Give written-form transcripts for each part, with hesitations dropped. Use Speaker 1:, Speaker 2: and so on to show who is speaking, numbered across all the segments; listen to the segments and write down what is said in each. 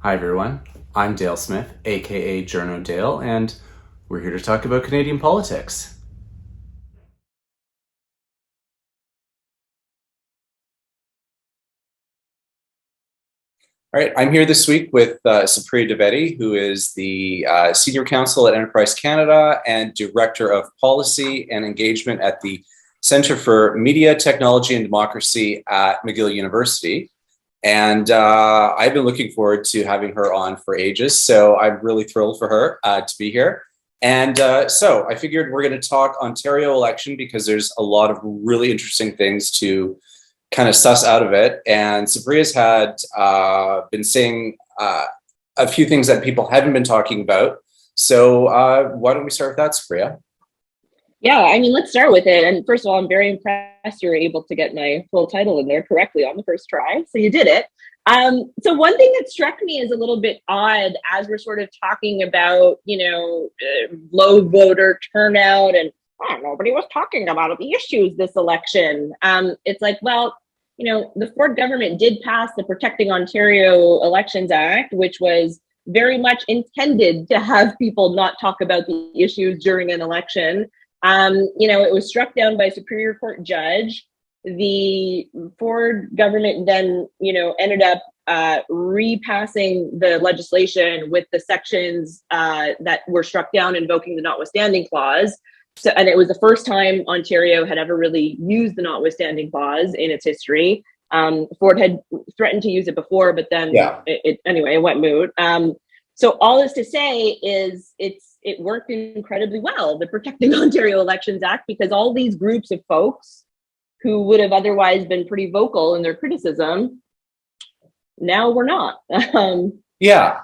Speaker 1: Hi everyone, I'm Dale Smith, aka Journo Dale, and we're here to talk about Canadian politics. All right, I'm here this week with Supriya Dwivedi, who is the Senior Counsel at Enterprise Canada and Director of Policy and Engagement at the Centre for Media, Technology and Democracy at McGill University. And I've been looking forward to having her on for ages, so I'm really thrilled for her to be here. And so I figured we're going to talk Ontario election because there's a lot of really interesting things to kind of suss out of it. And Supriya's had been saying a few things that people haven't been talking about. So why don't we start with that, Supriya?
Speaker 2: Yeah, I mean, let's start with it. And first of all, I'm very impressed you were able to get my full title in there correctly on the first try. So you did it. So one thing that struck me as a little bit odd as we're sort of talking about, low voter turnout and nobody was talking about the issues this election. It's like, well, the Ford government did pass the Protecting Ontario Elections Act, which was very much intended to have people not talk about the issues during an election. It was struck down by a Superior Court judge. The Ford government then, ended up repassing the legislation with the sections that were struck down, invoking the notwithstanding clause. So, and it was the first time Ontario had ever really used the notwithstanding clause in its history. Ford had threatened to use it before, but then it went moot. So all this to say is it worked incredibly well, the Protecting Ontario Elections Act, because all these groups of folks who would have otherwise been pretty vocal in their criticism, now we're not.
Speaker 1: Yeah.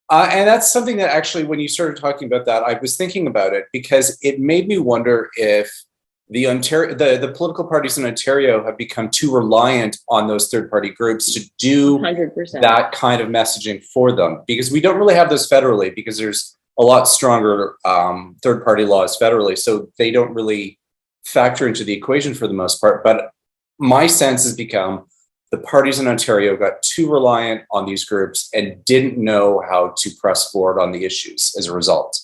Speaker 1: And that's something that actually, when you started talking about that, I was thinking about it because it made me wonder if the political parties in Ontario have become too reliant on those third-party groups to do
Speaker 2: 100%.
Speaker 1: that kind of messaging for them, because we don't really have those federally, because there's a lot stronger third-party laws federally, so they don't really factor into the equation for the most part. But my sense has become the parties in Ontario got too reliant on these groups and didn't know how to press forward on the issues as a result.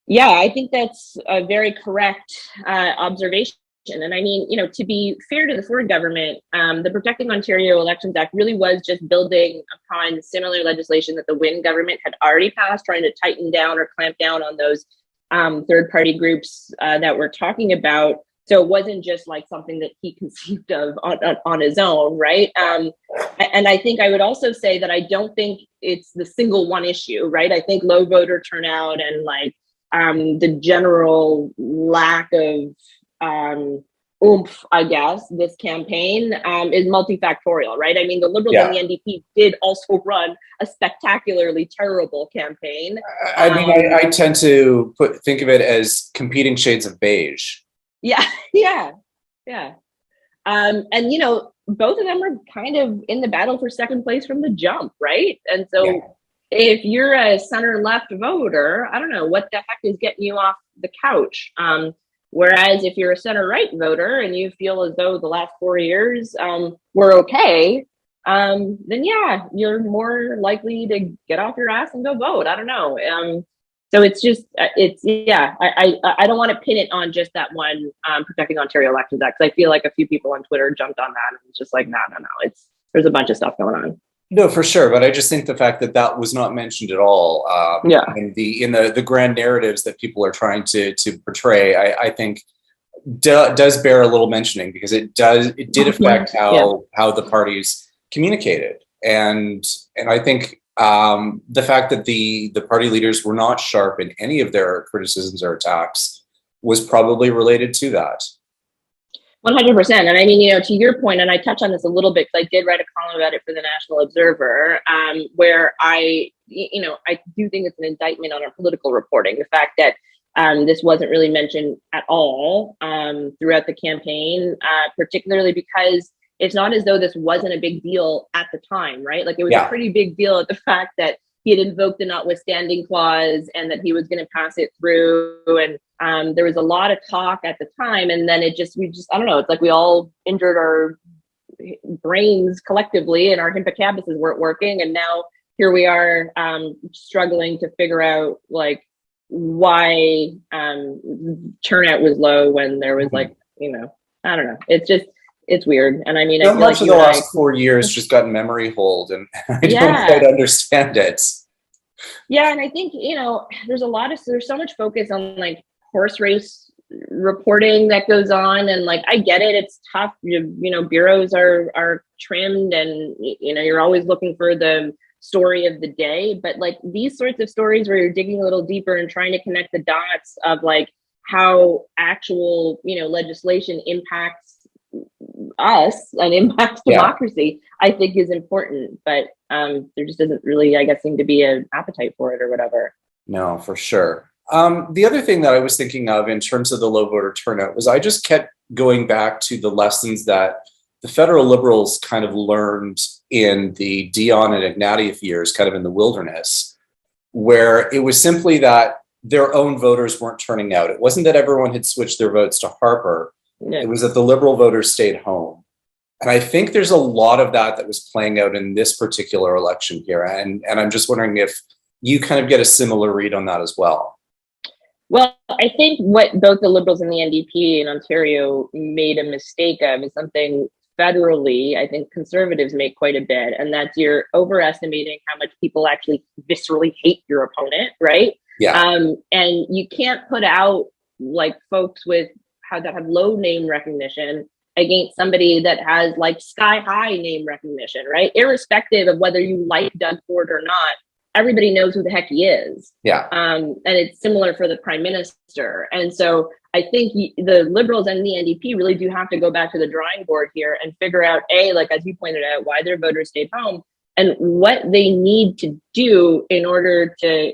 Speaker 2: Yeah, I think that's a very correct observation. And I mean, to be fair to the Ford government, the Protecting Ontario Elections Act really was just building upon similar legislation that the Wynne government had already passed, trying to tighten down or clamp down on those third-party groups that we're talking about. So it wasn't just like something that he conceived of on his own, right? And I think I would also say that I don't think it's the single one issue, right? I think low voter turnout and the general lack of oomph, I guess, this campaign is multifactorial, right? I mean, the Liberals and the NDP did also run a spectacularly terrible campaign.
Speaker 1: I mean, I tend to think of it as competing shades of beige.
Speaker 2: Yeah. And, both of them are kind of in the battle for second place from the jump, right? And so if you're a center left voter, I don't know what the heck is getting you off the couch. Whereas if you're a center right voter and you feel as though the last 4 years were okay, then you're more likely to get off your ass and go vote. I don't know. So it's just, I don't want to pin it on just that one Protecting Ontario Elections Act, because I feel like a few people on Twitter jumped on that and it's just like, no. There's a bunch of stuff going on.
Speaker 1: No, for sure. But I just think the fact that was not mentioned at all in the grand narratives that people are trying to portray, I think does bear a little mentioning, because it did affect how the parties communicated. And I think the fact that the party leaders were not sharp in any of their criticisms or attacks was probably related to that.
Speaker 2: 100%. And I mean, to your point, and I touch on this a little bit because I did write a column about it for the National Observer, where I do think it's an indictment on our political reporting. The fact that this wasn't really mentioned at all throughout the campaign, particularly because it's not as though this wasn't a big deal at the time, right? Like it was a pretty big deal at the fact that he had invoked the notwithstanding clause and that he was going to pass it through. And there was a lot of talk at the time. And then I don't know, it's like we all injured our brains collectively and our hippocampus weren't working. And now here we are struggling to figure out like why turnout was low when there was like, I don't know. It's weird. And I mean,
Speaker 1: So
Speaker 2: I feel
Speaker 1: much
Speaker 2: like
Speaker 1: of the last 4 years just got memory hold, and I don't quite understand it.
Speaker 2: Yeah, and I think, there's so much focus on like horse race reporting that goes on, and like I get it, it's tough. Bureaus are trimmed, and you're always looking for the story of the day, but like these sorts of stories where you're digging a little deeper and trying to connect the dots of like how actual legislation impacts us and impacts democracy, I think is important. But there just doesn't really, I guess, seem to be an appetite for it or whatever.
Speaker 1: No, for sure. The other thing that I was thinking of in terms of the low voter turnout was I just kept going back to the lessons that the federal Liberals kind of learned in the Dion and Ignatieff years, kind of in the wilderness, where it was simply that their own voters weren't turning out. It wasn't that everyone had switched their votes to Harper. It was that the Liberal voters stayed home. And I think there's a lot of that was playing out in this particular election here. And I'm just wondering if you kind of get a similar read on that as well.
Speaker 2: Well, I think what both the Liberals and the NDP in Ontario made a mistake of is something federally I think Conservatives make quite a bit, and that's you're overestimating how much people actually viscerally hate your opponent, right?
Speaker 1: Yeah.
Speaker 2: And you can't put out like folks that have low name recognition against somebody that has like sky high name recognition, right? Irrespective of whether you like Doug Ford or not, everybody knows who the heck he is.
Speaker 1: Yeah.
Speaker 2: And it's similar for the prime minister. And so I think the Liberals and the NDP really do have to go back to the drawing board here and figure out, like as you pointed out, why their voters stayed home and what they need to do in order to,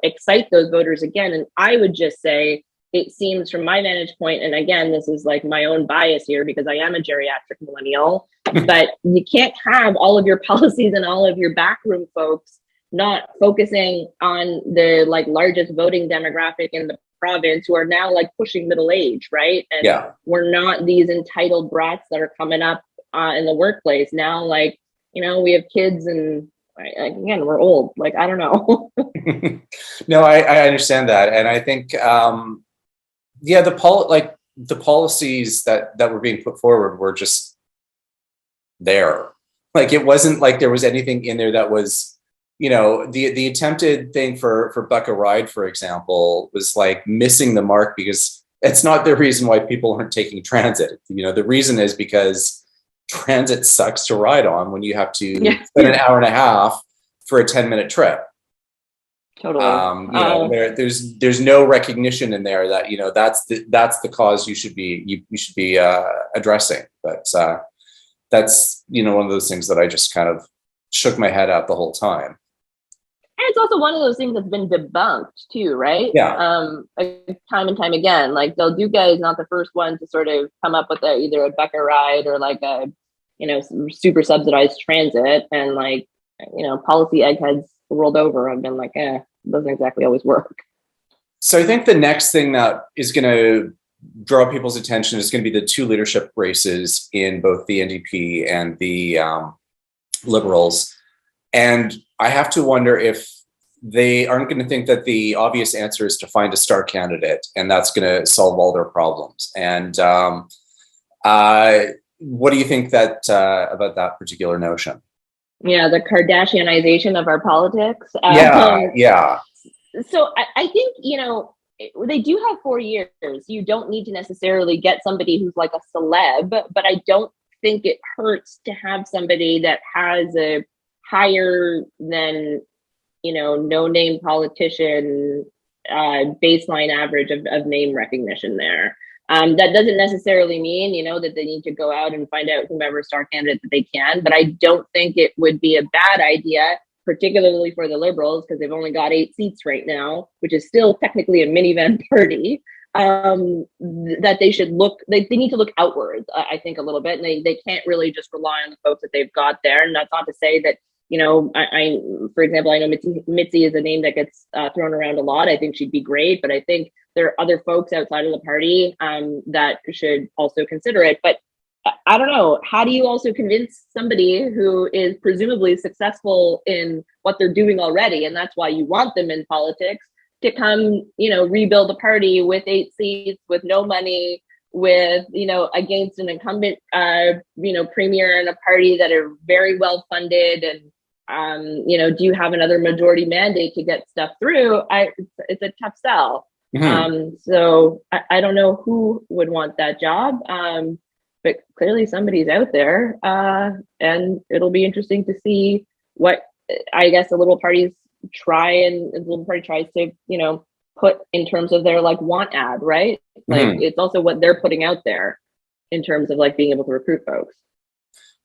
Speaker 2: excite those voters again. And I would just say, it seems from my vantage point, and again, this is like my own bias here because I am a geriatric millennial, but you can't have all of your policies and all of your backroom folks not focusing on the like largest voting demographic in the province who are now like pushing middle age, right? And we're not these entitled brats that are coming up in the workplace now. Like, we have kids and again, we're old. Like, I don't know.
Speaker 1: No, I understand that. And I think, the policies that were being put forward were just there. Like, it wasn't like there was anything in there that was, the attempted thing for Buck a Ride, for example, was like missing the mark because it's not the reason why people aren't taking transit. The reason is because transit sucks to ride on when you have to spend an hour and a half for a 10-minute trip.
Speaker 2: Totally.
Speaker 1: There's no recognition in there that that's the cause you should be addressing. But that's one of those things that I just kind of shook my head at the whole time.
Speaker 2: And it's also one of those things that's been debunked too, right?
Speaker 1: Yeah.
Speaker 2: Time and time again, like Del Duca is not the first one to sort of come up with either a Buck a Ride or like a super subsidized transit, and like policy eggheads rolled over and been like, doesn't exactly always work.
Speaker 1: So I think the next thing that is going to draw people's attention is going to be the two leadership races in both the NDP and the Liberals. And I have to wonder if they aren't going to think that the obvious answer is to find a star candidate and that's going to solve all their problems. And what do you think that about that particular notion?
Speaker 2: Yeah, the Kardashianization of our politics.
Speaker 1: Yeah.
Speaker 2: So I think, they do have 4 years. You don't need to necessarily get somebody who's like a celeb, but I don't think it hurts to have somebody that has a higher than, no name politician baseline average of name recognition there. That doesn't necessarily mean, that they need to go out and find out whomever star candidate that they can. But I don't think it would be a bad idea, particularly for the Liberals, because they've only got 8 seats right now, which is still technically a minivan party, that they should they need to look outwards, I think, a little bit. And they can't really just rely on the folks that they've got there. And that's not to say that, I for example, I know Mitzi is a name that gets thrown around a lot. I think she'd be great, but I think there are other folks outside of the party that should also consider it. But I don't know. How do you also convince somebody who is presumably successful in what they're doing already, and that's why you want them in politics, to come, rebuild a party with 8 seats, with no money, with, against an incumbent, premier in a party that are very well funded, and, do you have another majority mandate to get stuff through? It's a tough sell. So I don't know who would want that job. But clearly somebody's out there, and it'll be interesting to see what, I guess, the Liberal Party tries to, put in terms of their want ad, right? Like it's also what they're putting out there in terms of being able to recruit folks.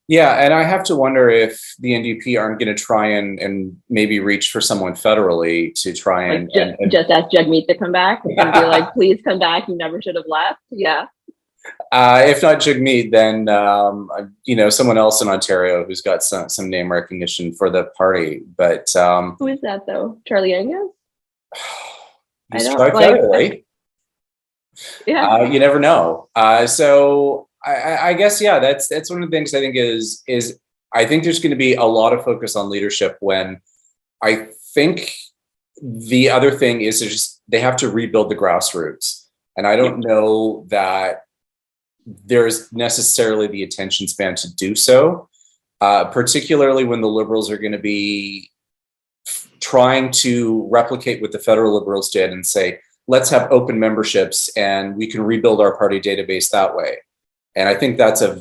Speaker 1: Yeah, and I have to wonder if the NDP aren't going to try and maybe reach for someone federally to try and
Speaker 2: just ask Jagmeet to come back and be like, please come back. You never should have left. Yeah.
Speaker 1: If not Jagmeet, then someone else in Ontario who's got some name recognition for the party. But
Speaker 2: who is that though? Charlie Angus?
Speaker 1: I don't like. Yeah, you never know. So I guess that's one of the things I think is I think there's going to be a lot of focus on leadership when I think the other thing is just they have to rebuild the grassroots, and I don't know that there's necessarily the attention span to do so, particularly when the Liberals are going to be trying to replicate what the federal Liberals did and say, let's have open memberships and we can rebuild our party database that way. And I think that's I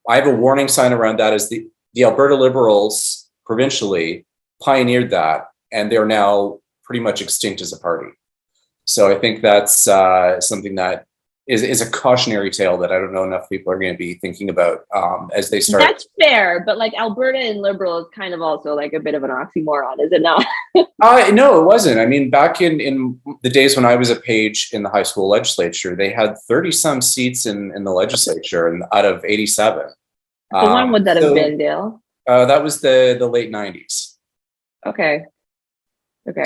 Speaker 1: have a warning sign around that, as the Alberta Liberals provincially pioneered that, and they're now pretty much extinct as a party. So I think that's something that is a cautionary tale that I don't know enough people are going to be thinking about as they start.
Speaker 2: That's fair, but Alberta and Liberal is kind of also a bit of an oxymoron, is it not?
Speaker 1: No, it wasn't. I mean, back in the days when I was a page in the high school legislature, they had 30-some seats in the legislature, and out of 87.
Speaker 2: So when would that have been, Dale?
Speaker 1: That was the late 90s.
Speaker 2: Okay.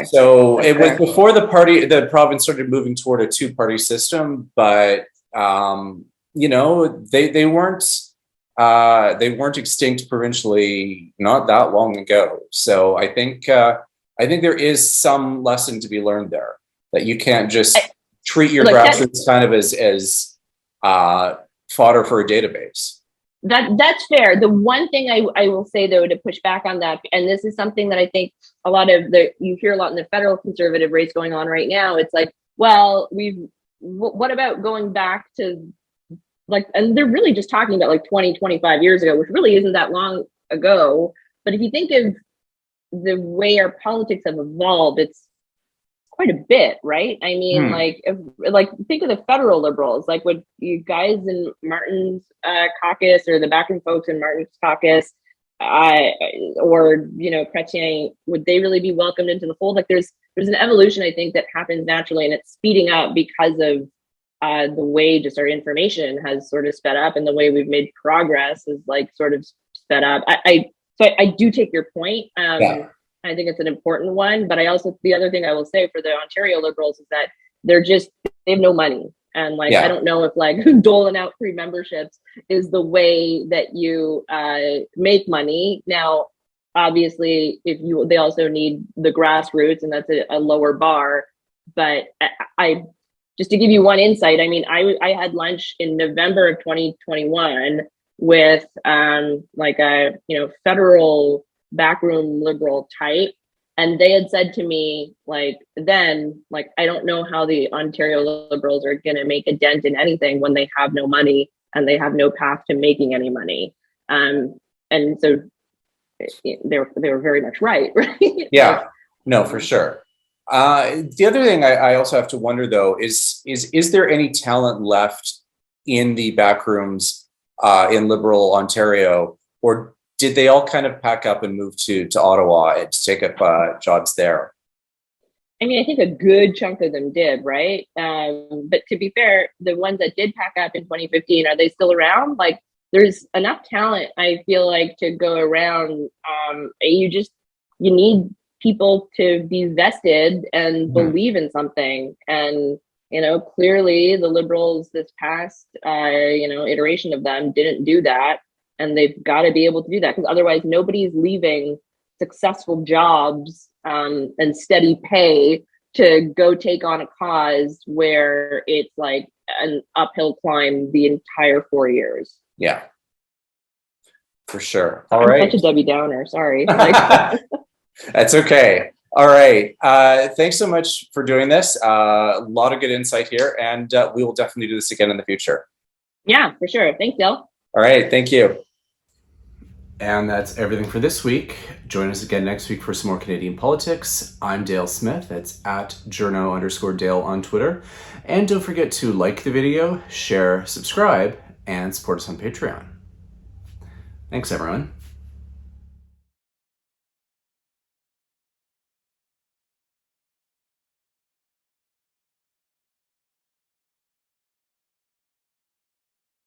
Speaker 1: So it was before the province started moving toward a two-party system, but they weren't extinct provincially not that long ago. So I think there is some lesson to be learned there, that you can't just treat your grassroots kind of as fodder for a database.
Speaker 2: That's fair. The one thing I will say, though, to push back on that, and this is something that I think you hear a lot in the federal conservative race going on right now. It's what about going back to and they're really just talking about 20, 25 years ago, which really isn't that long ago. But if you think of the way our politics have evolved, it's quite a bit, right? I mean, think of the federal Liberals, would you guys in Martin's caucus, or the backroom folks in Martin's caucus, or Chrétien, would they really be welcomed into the fold? There's an evolution, I think, that happens naturally, and it's speeding up because of the way just our information has sort of sped up, and the way we've made progress is sort of sped up. So I do take your point. I think it's an important one, but the other thing I will say for the Ontario Liberals is that they have no money. And I don't know if doling out free memberships is the way that you make money. Now, obviously, they also need the grassroots, and that's a lower bar. But I just to give you one insight, I mean, I had lunch in November of 2021 with a federal backroom Liberal type, and they had said to me I don't know how the Ontario Liberals are going to make a dent in anything when they have no money and they have no path to making any money, and so they were very much right.
Speaker 1: Yeah, no, for sure. The other thing I also have to wonder, though, is there any talent left in the backrooms in Liberal Ontario, or did they all kind of pack up and move to Ottawa and take up jobs there?
Speaker 2: I mean, I think a good chunk of them did, right? But to be fair, the ones that did pack up in 2015, are they still around? There's enough talent, I feel to go around. You need people to be vested and believe in something. And Clearly the Liberals this past, iteration of them didn't do that. And they've got to be able to do that because otherwise nobody's leaving successful jobs and steady pay to go take on a cause where it's like an uphill climb the entire 4 years.
Speaker 1: Yeah, for sure.
Speaker 2: All right. I'm such a Debbie Downer. Sorry.
Speaker 1: That's okay. All right. Thanks so much for doing this. A lot of good insight here, and we will definitely do this again in the future.
Speaker 2: Yeah, for sure. Thanks, Dale.
Speaker 1: All right. Thank you. And that's everything for this week. Join us again next week for some more Canadian politics. I'm Dale Smith. That's at journo_Dale on Twitter. And don't forget to like the video, share, subscribe, and support us on Patreon. Thanks, everyone.